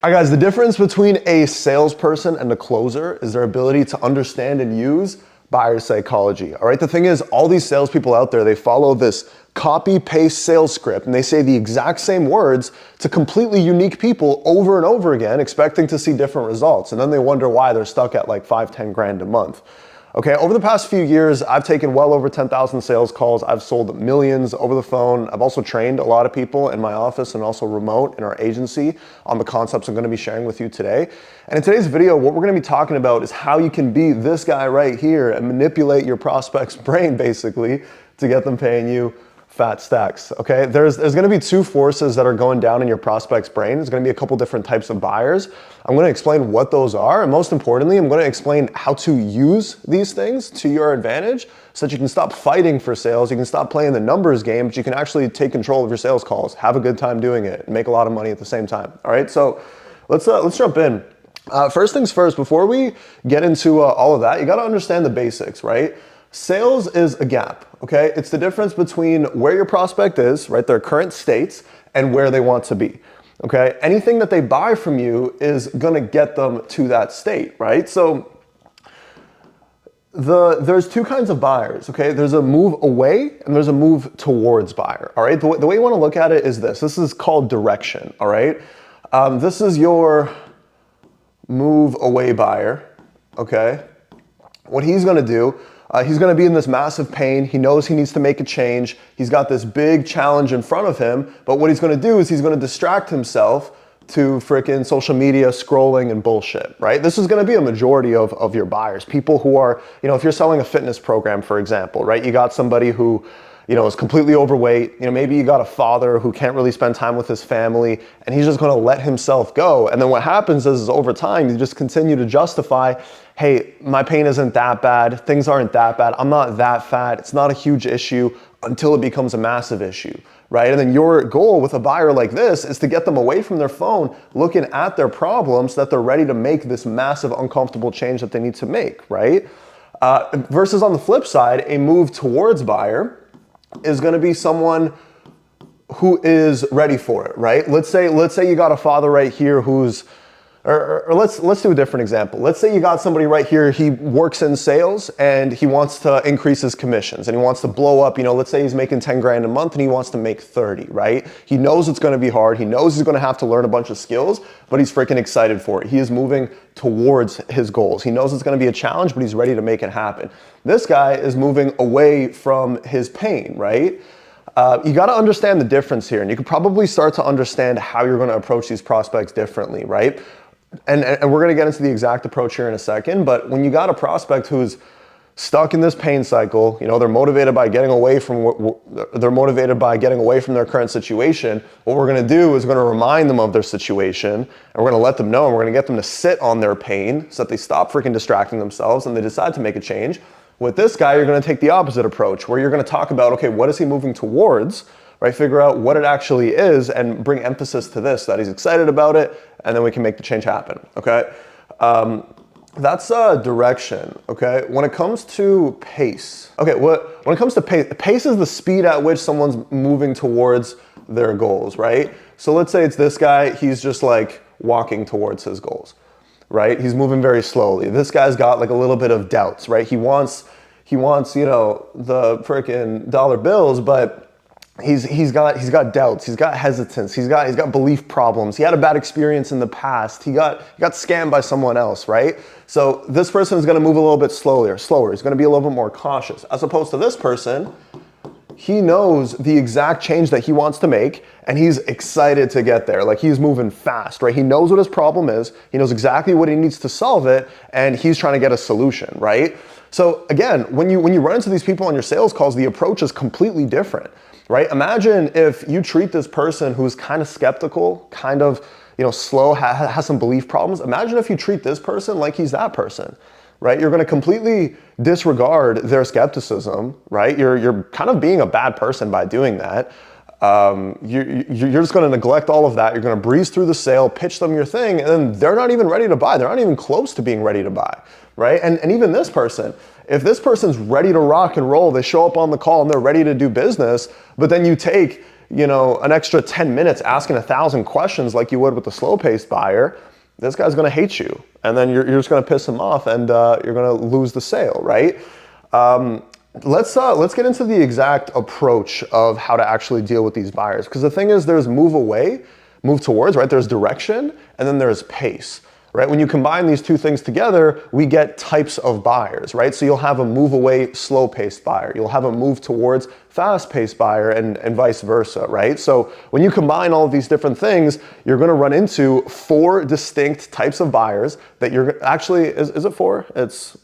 All right, guys, the difference between a salesperson and a closer is their ability to understand and use buyer psychology. All right, the thing is, all these salespeople out there, they follow this copy-paste sales script and they say the exact same words to completely unique people over and over again, expecting to see different results. And then they wonder why they're stuck at like 5, 10 grand a month. Okay, over the past few years, I've taken well over 10,000 sales calls. I've sold millions over the phone. I've also trained a lot of people in my office and also remote in our agency on the concepts I'm gonna be sharing with you today. And in today's video, what we're gonna be talking about is how you can be this guy right here and manipulate your prospect's brain basically to get them paying you fat stacks, okay? There's gonna be two forces that are going down in your prospect's brain. There's gonna be a couple different types of buyers. I'm gonna explain what those are, and most importantly, I'm gonna explain how to use these things to your advantage so that you can stop fighting for sales, you can stop playing the numbers game, but you can actually take control of your sales calls, have a good time doing it, and make a lot of money at the same time, all right? So let's jump in. First things first, before we get into all of that, you gotta understand the basics, right? Sales is a gap, okay? It's the difference between where your prospect is, right, their current states, and where they want to be, okay? Anything that they buy from you is gonna get them to that state, right? So there's two kinds of buyers, okay? There's a move away and there's a move towards buyer, all right? The way you wanna look at it is this. This is called direction, all right? This is your move away buyer, okay? What he's gonna do, he's gonna be in this massive pain. He knows he needs to make a change. He's got this big challenge in front of him, but what he's gonna do is he's gonna distract himself to frickin' social media, scrolling and bullshit, right? This is gonna be a majority of your buyers. People who are, if you're selling a fitness program, for example, right? You got somebody who, is completely overweight. Maybe you got a father who can't really spend time with his family and he's just gonna let himself go. And then what happens is over time, you just continue to justify, hey, my pain isn't that bad. Things aren't that bad. I'm not that fat. It's not a huge issue until it becomes a massive issue, right? And then your goal with a buyer like this is to get them away from their phone, looking at their problems so that they're ready to make this massive, uncomfortable change that they need to make, right? Versus on the flip side, a move towards buyer is gonna be someone who is ready for it, right? Let's say you got a father right here who's, or let's do a different example. Let's say you got somebody right here, he works in sales and he wants to increase his commissions and he wants to blow up, let's say he's making 10 grand a month and he wants to make 30, right? He knows it's gonna be hard. He knows he's gonna have to learn a bunch of skills, but he's freaking excited for it. He is moving towards his goals. He knows it's gonna be a challenge, but he's ready to make it happen. This guy is moving away from his pain, right? You got to understand the difference here, and you can probably start to understand how you're going to approach these prospects differently, right? And we're going to get into the exact approach here in a second, but when you got a prospect who's stuck in this pain cycle, they're motivated by getting away from their current situation. What we're going to do is we're going to remind them of their situation, and we're going to let them know, and we're going to get them to sit on their pain so that they stop freaking distracting themselves and they decide to make a change. With this guy, you're gonna take the opposite approach where you're gonna talk about, okay, what is he moving towards, right? Figure out what it actually is and bring emphasis to this, that he's excited about it, and then we can make the change happen, okay? That's direction, okay? When it comes to pace, okay, when it comes to pace is the speed at which someone's moving towards their goals, right? So let's say it's this guy, he's just like walking towards his goals, right? He's moving very slowly. This guy's got like a little bit of doubts, right? He wants, the freaking dollar bills, but he's got doubts. He's got hesitance. He's got belief problems. He had a bad experience in the past. He got scammed by someone else, right? So this person is going to move a little bit slower. He's going to be a little bit more cautious, as opposed to this person. He knows the exact change that he wants to make and he's excited to get there. Like he's moving fast, right? He knows what his problem is. He knows exactly what he needs to solve it and he's trying to get a solution, right? So again, when you run into these people on your sales calls, the approach is completely different, right? Imagine if you treat this person who's kind of skeptical, kind of, slow, has some belief problems. Imagine if you treat this person like he's that person. Right? You're going to completely disregard their skepticism, right? You're kind of being a bad person by doing that. You're just going to neglect all of that. You're going to breeze through the sale, pitch them your thing, and then they're not even ready to buy. They're not even close to being ready to buy, right? And even this person, if this person's ready to rock and roll, they show up on the call and they're ready to do business, but then you take an extra 10 minutes asking 1,000 questions like you would with the slow-paced buyer, this guy's going to hate you. And then you're just going to piss him off, and you're going to lose the sale, right? Let's get into the exact approach of how to actually deal with these buyers. Because the thing is, there's move away, move towards, right? There's direction, and then there's pace, right? When you combine these two things together, we get types of buyers, right? So you'll have a move away, slow-paced buyer. You'll have a move towards, fast-paced buyer, and vice versa, right? So when you combine all of these different things, you're going to run into 4 distinct types of buyers that you're actually, is it 4? It's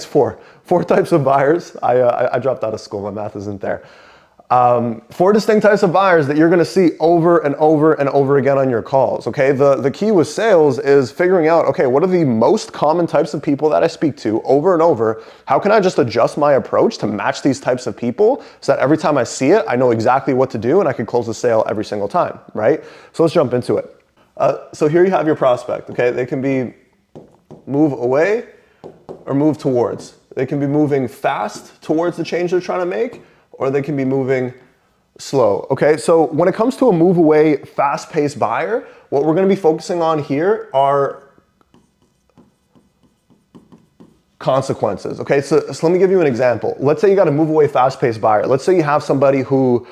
4. 4 types of buyers. I dropped out of school. My math isn't there. 4 distinct types of buyers that you're going to see over and over and over again on your calls. Okay. The key with sales is figuring out, okay, what are the most common types of people that I speak to over and over? How can I just adjust my approach to match these types of people so that every time I see it, I know exactly what to do and I can close the sale every single time, right? So let's jump into it. So here you have your prospect. Okay. They can be move away or move towards. They can be moving fast towards the change they're trying to make, or they can be moving slow. Okay, so when it comes to a move away, fast-paced buyer, what we're going to be focusing on here are consequences. Okay, so let me give you an example. Let's say you got a move away, fast-paced buyer. Let's say you have somebody who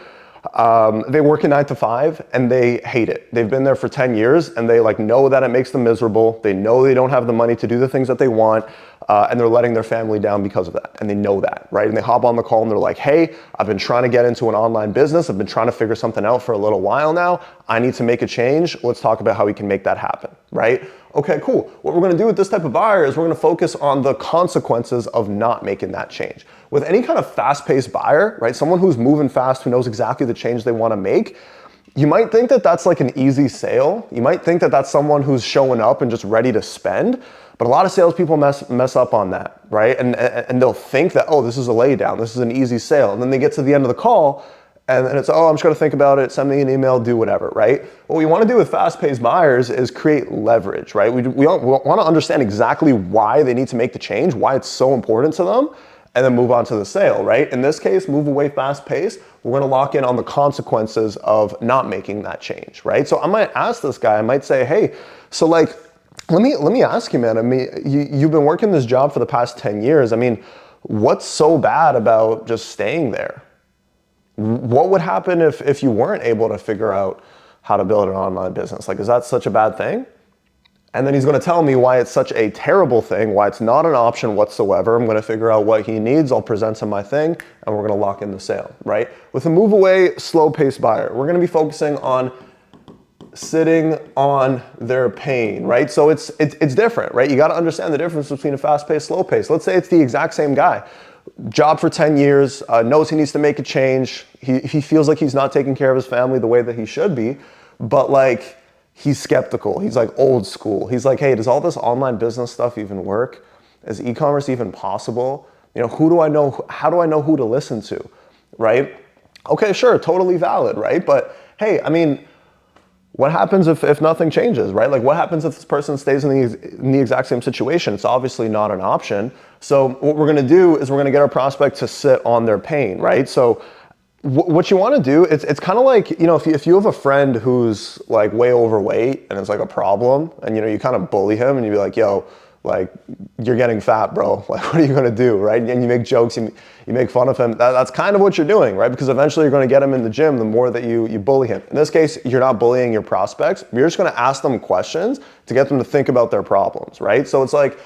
they work a 9 to 5 and they hate it. They've been there for 10 years and they know that it makes them miserable. They know they don't have the money to do the things that they want, and they're letting their family down because of that. And they know that, right? And they hop on the call and they're like, hey, I've been trying to get into an online business. I've been trying to figure something out for a little while now. I need to make a change. Let's talk about how we can make that happen, right? Okay, cool. What we're going to do with this type of buyer is we're going to focus on the consequences of not making that change. With any kind of fast-paced buyer, right, someone who's moving fast, who knows exactly the change they want to make, you might think that that's like an easy sale. You might think that that's someone who's showing up and just ready to spend. But a lot of salespeople mess up on that, right? And they'll think that, oh, this is a laydown. This is an easy sale. And then they get to the end of the call and it's, oh, I'm just going to think about it. Send me an email, do whatever, right? What we want to do with fast-paced buyers is create leverage, right? We want to understand exactly why they need to make the change, why it's so important to them, and then move on to the sale, right? In this case, move away fast-paced, we're going to lock in on the consequences of not making that change, right? So I might ask this guy, I might say, hey, so let me ask you, man. I mean, you've been working this job for the past 10 years. I mean, what's so bad about just staying there? What would happen if you weren't able to figure out how to build an online business? Is that such a bad thing? And then he's going to tell me why it's such a terrible thing, why it's not an option whatsoever. I'm going to figure out what he needs. I'll present him my thing, and we're going to lock in the sale, right? With a move away, slow-paced buyer, we're going to be focusing on sitting on their pain, right? So it's different, right? You got to understand the difference between a fast-paced, slow-paced. Let's say it's the exact same guy. Job for 10 years, knows he needs to make a change. He feels like he's not taking care of his family the way that he should be, but he's skeptical. He's old school. He's like, hey, does all this online business stuff even work? Is e-commerce even possible? Who do I know? How do I know who to listen to, right? Okay, sure, totally valid, right? But hey, I mean, what happens if nothing changes, right? What happens if this person stays in the exact same situation? It's obviously not an option. So what we're going to do is we're going to get our prospect to sit on their pain, right? So what you want to do, it's kind of like, if you have a friend who's way overweight and it's a problem, and you kind of bully him and you be like, yo, you're getting fat, bro. What are you going to do, right? And you make jokes, you make fun of him. That's kind of what you're doing, right? Because eventually you're going to get him in the gym the more that you bully him. In this case, you're not bullying your prospects. You're just going to ask them questions to get them to think about their problems, right? So it's like,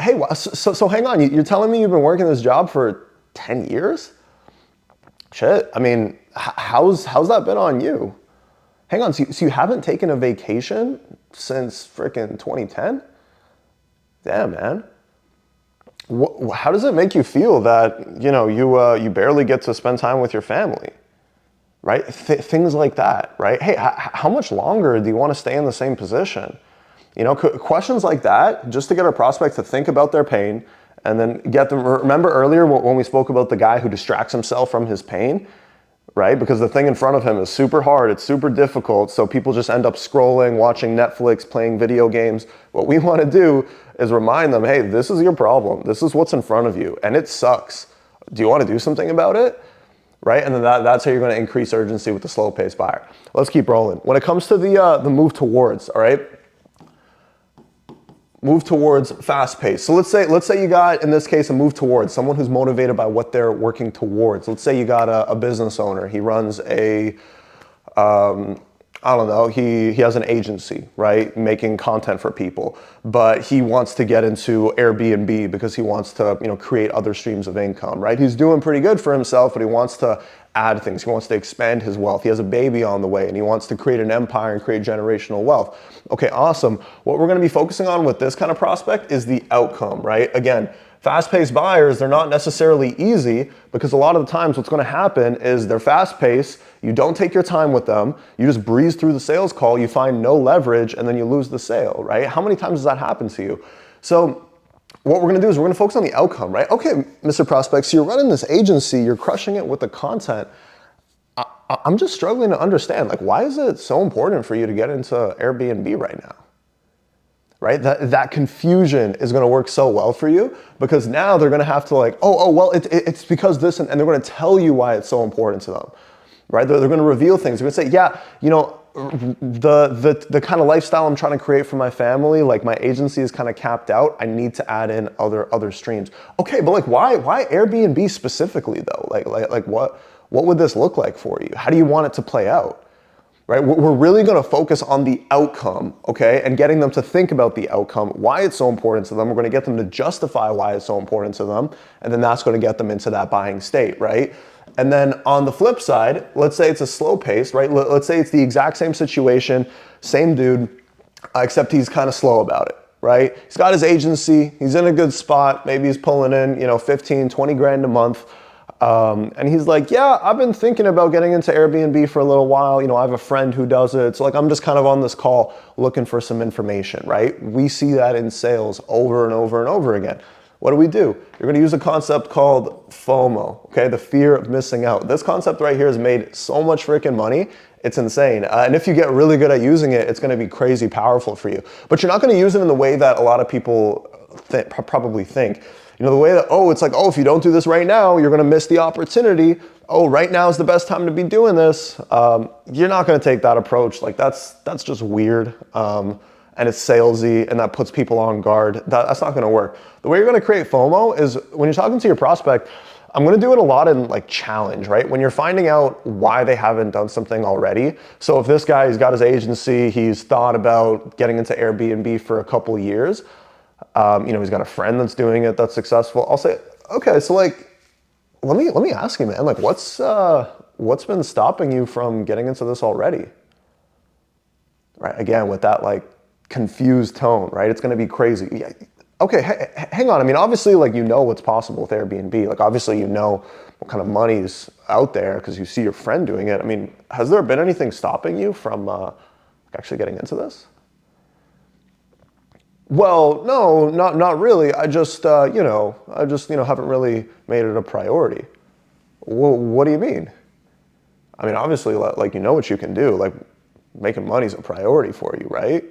hey, so hang on. You're telling me you've been working this job for 10 years? Shit. I mean, how's that been on you? Hang on. So you haven't taken a vacation since freaking 2010? Damn, man. How does it make you feel that, you barely get to spend time with your family, right? Things like that, right? Hey, how much longer do you want to stay in the same position? Questions like that, just to get our prospect to think about their pain and then get them. Remember earlier when we spoke about the guy who distracts himself from his pain, right? Because the thing in front of him is super hard, it's super difficult, so people just end up scrolling, watching Netflix, playing video games. What we want to do is remind them, hey, this is your problem. This is what's in front of you, and it sucks. Do you want to do something about it? right? And then that's how you're going to increase urgency with the slow pace buyer. Let's keep rolling. When it comes to the move towards, all right? Move towards fast pace. So let's say you got, in this case, a move towards someone who's motivated by what they're working towards. Let's say you got a business owner. He runs I don't know, he has an agency, right, making content for people, but he wants to get into Airbnb because he wants to, create other streams of income, right? He's doing pretty good for himself, but he wants to add things. He wants to expand his wealth. He has a baby on the way and he wants to create an empire and create generational wealth. Okay, awesome. What we're going to be focusing on with this kind of prospect is the outcome, right? Again, fast-paced buyers, they're not necessarily easy because a lot of the times what's going to happen is they're fast-paced, you don't take your time with them, you just breeze through the sales call, you find no leverage, and then you lose the sale, right? How many times does that happen to you? So what we're going to do is we're going to focus on the outcome, right? Okay, Mr. Prospect, so you're running this agency, you're crushing it with the content. I'm just struggling to understand, like, why is it so important for you to get into Airbnb right now? Right? That confusion is going to work so well for you because now they're going to have to well, it's because this, and they're going to tell you why it's so important to them, right? They're going to reveal things. They're going to say, yeah, the kind of lifestyle I'm trying to create for my family, like my agency is kind of capped out. I need to add in other streams. Okay, but why Airbnb specifically though? Like what would this look like for you? How do you want it to play out? Right? We're really going to focus on the outcome, okay? And getting them to think about the outcome, why it's so important to them. We're going to get them to justify why it's so important to them. And then that's going to get them into that buying state, right? And then on the flip side, let's say it's a slow pace, right? Let's say it's the exact same situation, same dude, except he's kind of slow about it, right? He's got his agency, he's in a good spot. Maybe he's pulling in, 15, 20 grand a month. And he's like, yeah, I've been thinking about getting into Airbnb for a little while. I have a friend who does it. So I'm just kind of on this call looking for some information, right? We see that in sales over and over and over again. What do? You're going to use a concept called FOMO, okay? The fear of missing out. This concept right here has made so much freaking money. It's insane. And if you get really good at using it, it's going to be crazy powerful for you. But you're not going to use it in the way that a lot of people probably think. The way that, it's like, if you don't do this right now, you're going to miss the opportunity. Right now is the best time to be doing this. You're not going to take that approach. Like that's just weird. And it's salesy and that puts people on guard. That's not going to work. The way you're going to create FOMO is when you're talking to your prospect, I'm going to do it a lot in challenge, right? When you're finding out why they haven't done something already. So if this guy, he's got his agency, he's thought about getting into Airbnb for a couple of years. He's got a friend that's doing it that's successful. I'll say, okay, so let me ask you, man, what's been stopping you from getting into this already? Right? Again, with that confused tone, right? It's going to be crazy. Yeah. Okay, hang on. I mean, obviously, what's possible with Airbnb. Obviously, what kind of money's out there because you see your friend doing it. I mean, has there been anything stopping you from actually getting into this? Well, no, not really. I just, haven't really made it a priority. Well, what do you mean? I mean, obviously, what you can do. Making money is a priority for you, right?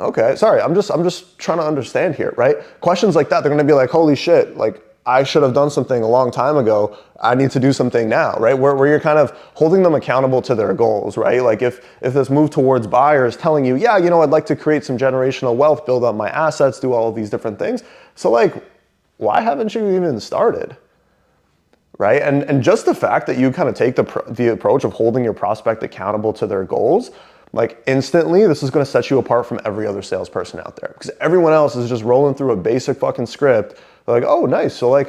Okay, sorry, I'm just trying to understand here, right? Questions like that, they're gonna be like, holy shit, I should have done something a long time ago. I need to do something now, right? Where you're kind of holding them accountable to their goals, right? If this move towards buyer is telling you, yeah, I'd like to create some generational wealth, build up my assets, do all of these different things. So why haven't you even started? Right? And just the fact that you kind of take the approach of holding your prospect accountable to their goals, instantly, this is going to set you apart from every other salesperson out there because everyone else is just rolling through a basic fucking script. They're like, oh, nice. So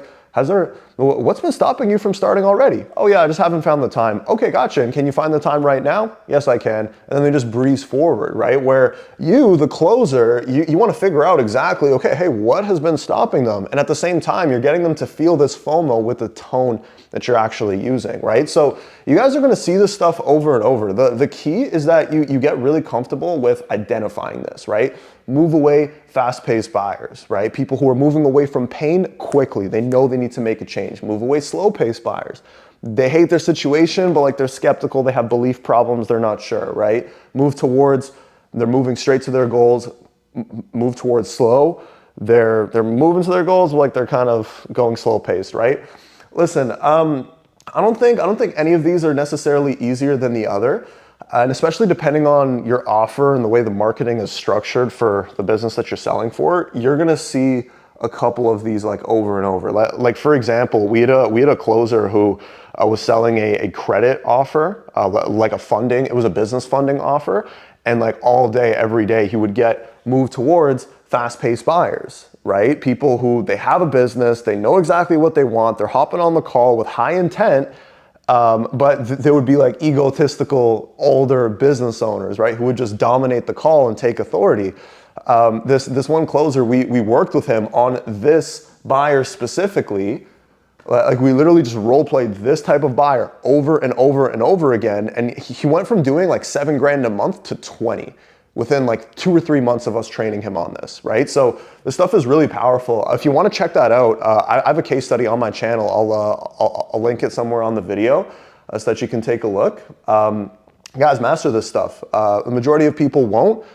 what's been stopping you from starting already? Oh yeah, I just haven't found the time. Okay, gotcha. And can you find the time right now? Yes, I can. And then they just breeze forward, right? Where you, the closer, you want to figure out exactly, okay, hey, what has been stopping them? And at the same time, you're getting them to feel this FOMO with the tone that you're actually using, right? So you guys are going to see this stuff over and over. The key is that you get really comfortable with identifying this, right? Move away fast-paced buyers, right? People who are moving away from pain quickly. They know they need to make a change. Move away slow-paced buyers. They hate their situation, but they're skeptical. They have belief problems. They're not sure, right? They're moving straight to their goals. Move towards slow. They're moving to their goals, but they're kind of going slow-paced, right? Listen, I don't think any of these are necessarily easier than the other. And especially depending on your offer and the way the marketing is structured for the business that you're selling for, you're gonna see a couple of these like over and over. Like for example, we had a closer who was selling a credit offer, like a funding. It was a business funding offer, and like all day, every day, he would get moved towards fast-paced buyers, right? People who they have a business, they know exactly what they want, they're hopping on the call with high intent, but there would be like egotistical older business owners, right, who would just dominate the call and take authority. This one closer, we worked with him on this buyer specifically. Like we literally just role played this type of buyer over and over and over again, and he went from doing like $7,000 a month to 20 within like 2 or 3 months of us training him on this, right? So this stuff is really powerful. If you want to check that out, I have a case study on my channel. I'll link it somewhere on the video so that you can take a look. Guys, master this stuff. The majority of people won't.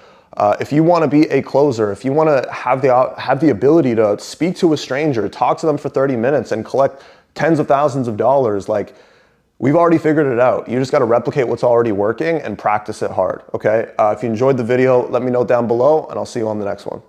If you want to be a closer, if you want to have the ability to speak to a stranger, talk to them for 30 minutes and collect tens of thousands of dollars, like we've already figured it out. You just got to replicate what's already working and practice it hard, okay? If you enjoyed the video, let me know down below and I'll see you on the next one.